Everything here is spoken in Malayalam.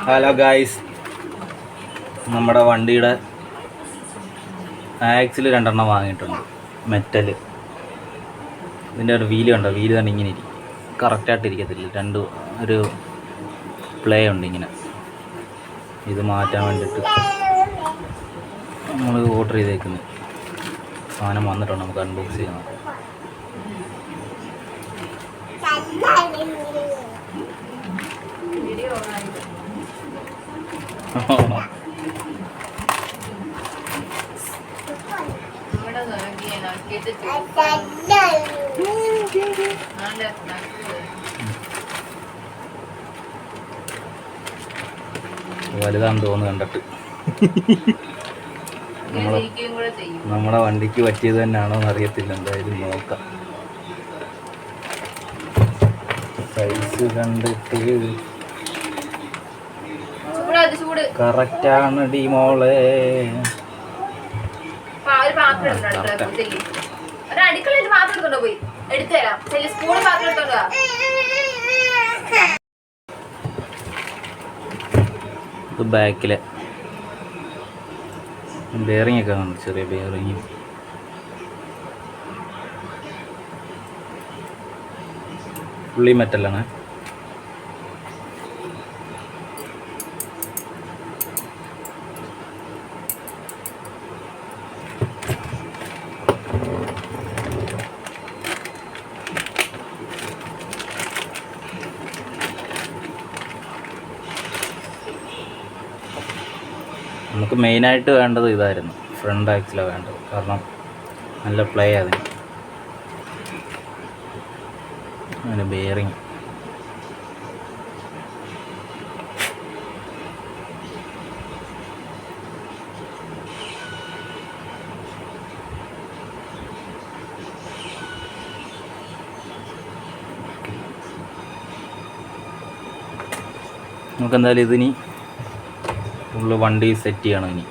ഹലോ ഗായ്സ്, നമ്മുടെ വണ്ടിയുടെ ആക്സിൽ 2 വാങ്ങിയിട്ടുണ്ട്, മെറ്റൽ. ഇതിൻ്റെ ഒരു വീല് കണ്ടോ? വീല് തന്നെ ഇങ്ങനെ ഇരിക്കും, കറക്റ്റായിട്ട് ഇരിക്കത്തില്ല. ഒരു പ്ലേ ഉണ്ട് ഇങ്ങനെ. ഇത് മാറ്റാൻ വേണ്ടിയിട്ട് നമ്മൾ ഓർഡർ ചെയ്തേക്കുന്നു. സാധനം വന്നിട്ടുണ്ട്, നമുക്ക് അൺബോക്സ് ചെയ്യാം. വലുതാന്ന് തോന്നുന്നു കണ്ടിട്ട്. നമ്മുടെ വണ്ടിക്ക് പറ്റിയത് തന്നെയാണോ എന്ന് അറിയത്തില്ല, എന്തായാലും നോക്കാം. സൈസ് കണ്ടിട്ട് കറക്റ്റാണ് ഡി മോളെ. ഇത് ബാക്കിലെ ബെയറിംഗ് ഒക്കെ ഉണ്ട്, ചെറിയ ബെയറിങ്. ഫുള്ളി മെറ്റലാണ്. നമുക്ക് മെയിനായിട്ട് വേണ്ടത് ഇതായിരുന്നു, ഫ്രണ്ട് ആക്സിലാണ് വേണ്ടത്. കാരണം നല്ല പ്ലേ അതിന്. അങ്ങനെ ബെയറിങ് നമുക്കെന്തായാലും ഇതിനി ഫുള്ള് വണ്ടി സെറ്റ് ചെയ്യണം. ഇനി